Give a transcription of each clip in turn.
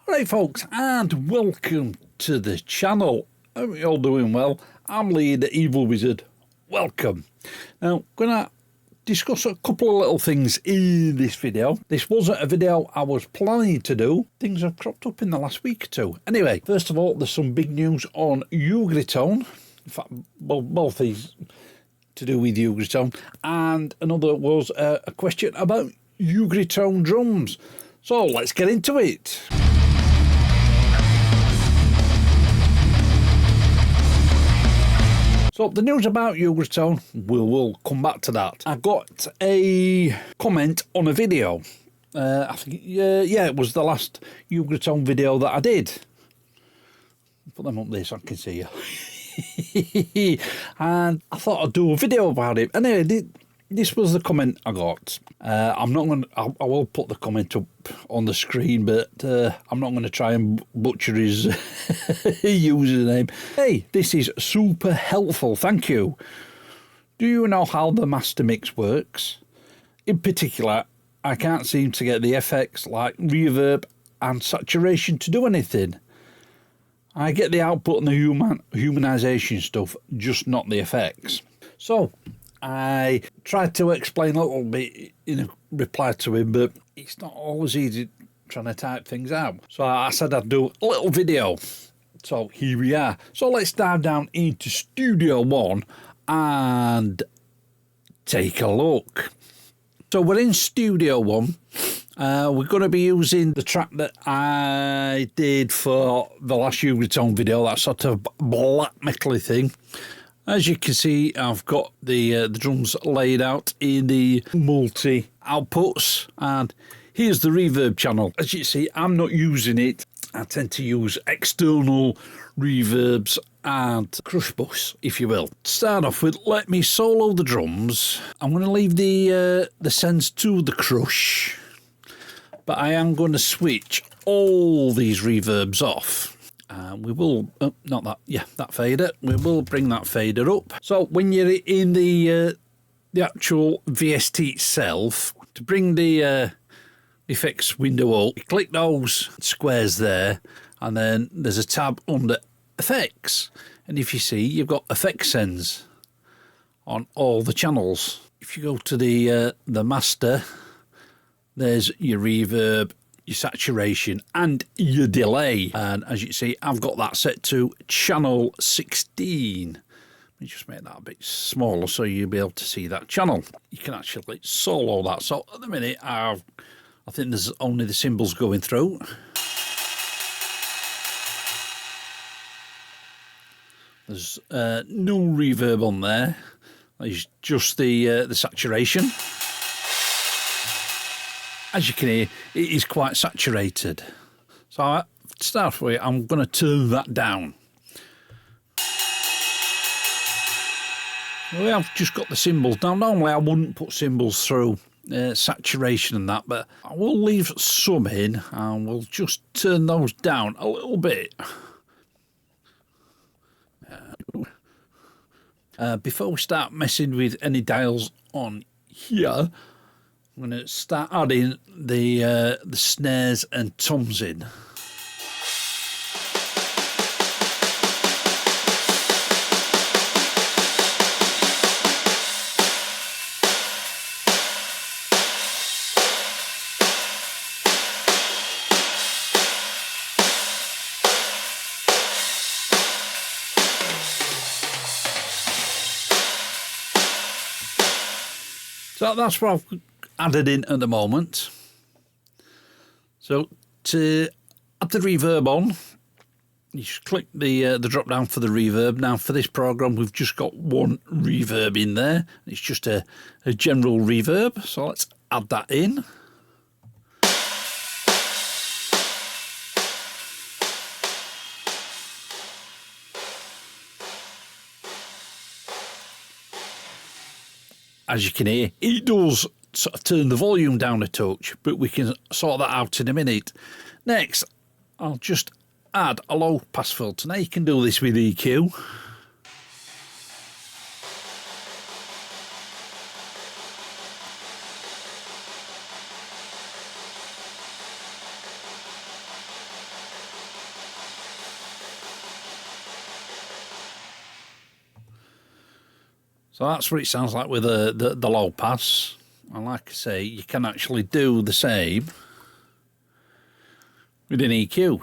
Alright folks, and welcome to the channel. Hope you're all doing well. I'm Lee the Evil Wizard. Welcome. Now, I'm going to discuss a couple of little things in this video. This wasn't a video I was planning to do. Things have cropped up in the last week or two. Anyway, first of all, there's some big news on Ugritone. In fact, both these to do with Ugritone. And another was a question about Ugritone drums. So let's get into it. So the news about Ugritone, we'll come back to that. I got a comment on a video. I think, yeah, it was the last Ugritone video that I did. Put them up there so I can see you. And I thought I'd do a video about it. Anyway, this was the comment I got. I'm not going to, I will put the comment up on the screen, but I'm not going to try and butcher his username. Hey, this is super helpful, thank you. Do you know how the master mix works? In particular, I can't seem to get the effects like reverb and saturation to do anything. I get the output and the humanization stuff, just not the effects. So I tried to explain a little bit in a reply to him, but it's not always easy trying to type things out. So I said I'd do a little video. So here we are. So let's dive down into Studio One and take a look. So we're in Studio One. We're going to be using the track that I did for the last Ugritone video, that sort of black metal-y thing. As you can see, I've got the drums laid out in the multi outputs, and here's the reverb channel. As you see, I'm not using it. I tend to use external reverbs and crush bus, if you will. To start off with, let me solo the drums. I'm going to leave the sends to the crush, but I am going to switch all these reverbs off. We will, not that, yeah, that fader. We will bring that fader up. So when you're in the actual VST itself, to bring the effects window up, you click those squares there, and then there's a tab under effects. And if you see, you've got effect sends on all the channels. If you go to the master, there's your reverb, your saturation and your delay, and as you can see, I've got that set to channel 16. Let me just make that a bit smaller so you'll be able to see that channel. You can actually solo that. So at the minute I think there's only the cymbals going through. There's no reverb on there. It's just the saturation. As you can hear, it is quite saturated. So to start with, I'm going to turn that down. We have just got the cymbals down. Normally I wouldn't put cymbals through saturation and that, but I will leave some in and we'll just turn those down a little bit. Before we start messing with any dials on here, I'm going to start adding the snares and toms in. So that's what I've added in at the moment. So to add the reverb on, you just click the drop down for the reverb. Now for this program we've just got one reverb in there. It's just a general reverb, so let's add that in. As you can hear, it does sort of turn the volume down a touch, but we can sort that out in a minute. Next, I'll just add a low pass filter. Now you can do this with EQ. So that's what it sounds like with the low pass. And like I say, you can actually do the same with an EQ.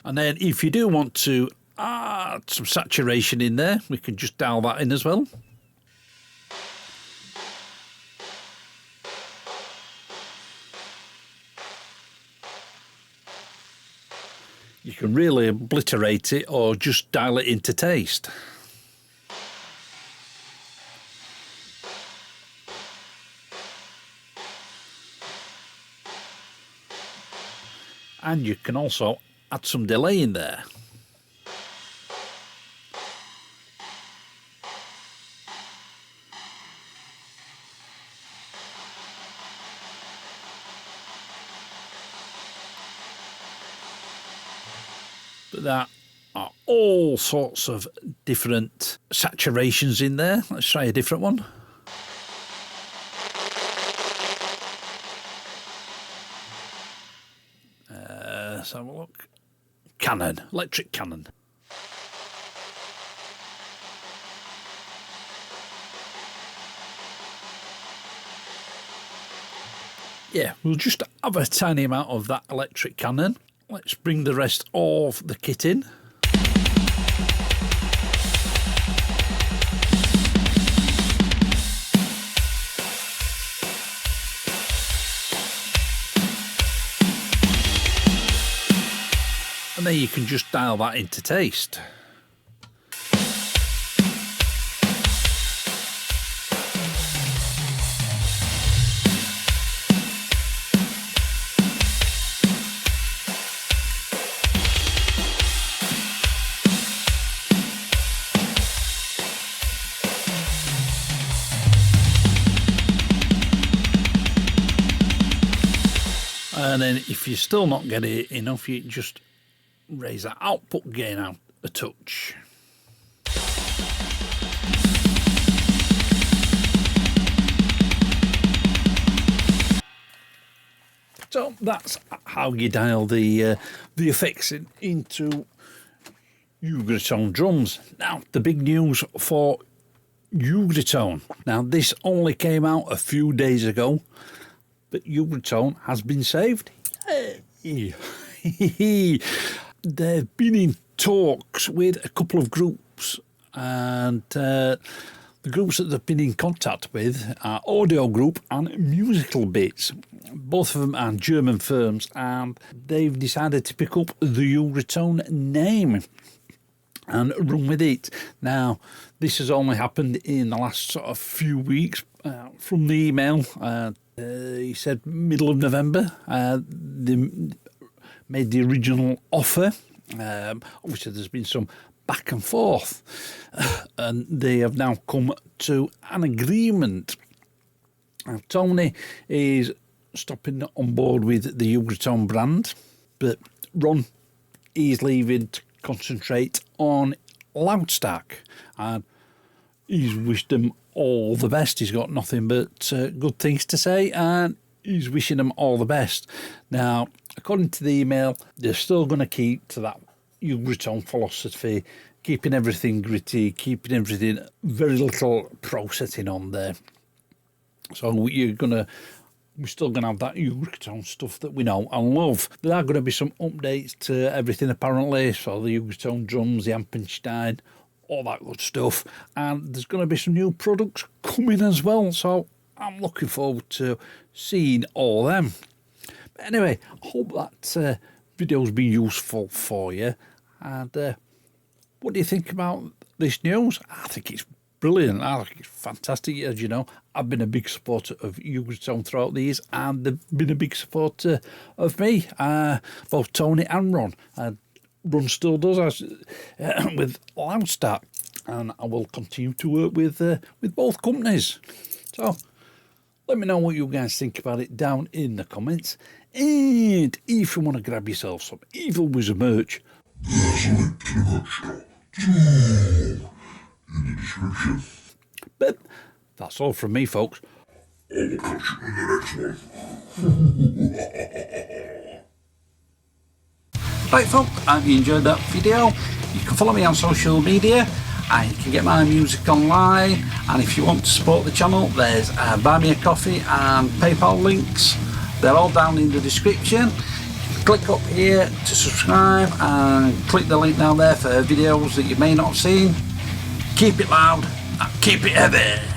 And then if you do want to add some saturation in there, we can just dial that in as well. You can really obliterate it or just dial it into taste. And you can also add some delay in there. But there are all sorts of different saturations in there. Let's try a different one. Let's have a look. Cannon, electric cannon. Yeah, we'll just have a tiny amount of that electric cannon. Let's bring the rest of the kit in. And then you can just dial that into taste. And then if you're still not getting it enough, you just raise that output gain out a touch. So that's how you dial the effects into Ugritone drums. Now the big news for Ugritone. Now this only came out a few days ago, but Ugritone has been saved. Yay. They've been in talks with a couple of groups, and the groups that they've been in contact with are Audio Group and Musical Bits. Both of them are German firms, and they've decided to pick up the Ugritone name and run with it. Now, this has only happened in the last sort of few weeks. From the email, he said middle of November, they made the original offer. Obviously, there's been some back and forth, and they have now come to an agreement. Tony is stopping on board with the Ugritone brand, but Ron is leaving to concentrate on Loudstack, and he's wished them all the best. He's got nothing but good things to say, and he's wishing them all the best. Now, according to the email, they're still going to keep to that Ugritone philosophy, keeping everything gritty, keeping everything very little processing on there. So we're still going to have that Ugritone stuff that we know and love. There are going to be some updates to everything apparently, so the Ugritone drums, the Ampenstein, all that good stuff. And there's going to be some new products coming as well, so I'm looking forward to seeing all them. But anyway, I hope that video's been useful for you. And what do you think about this news? I think it's brilliant. I think it's fantastic. As you know, I've been a big supporter of Ugritone throughout the years, and they've been a big supporter of me, both Tony and Ron. Ron still does with Loudstack, and I will continue to work with both companies. So let me know what you guys think about it down in the comments. And if you want to grab yourself some Evil Wizard merch, There's a link to the merch store. It's all in the description. But that's all from me, folks. I will catch you in the next one. Right, folks, I hope you enjoyed that video. You can follow me on social media and you can get my music online, and if you want to support the channel, there's Buy Me a Coffee and PayPal links. They're all down in the description. Click up here to subscribe and click the link down there for videos that you may not have seen. Keep it loud and keep it heavy.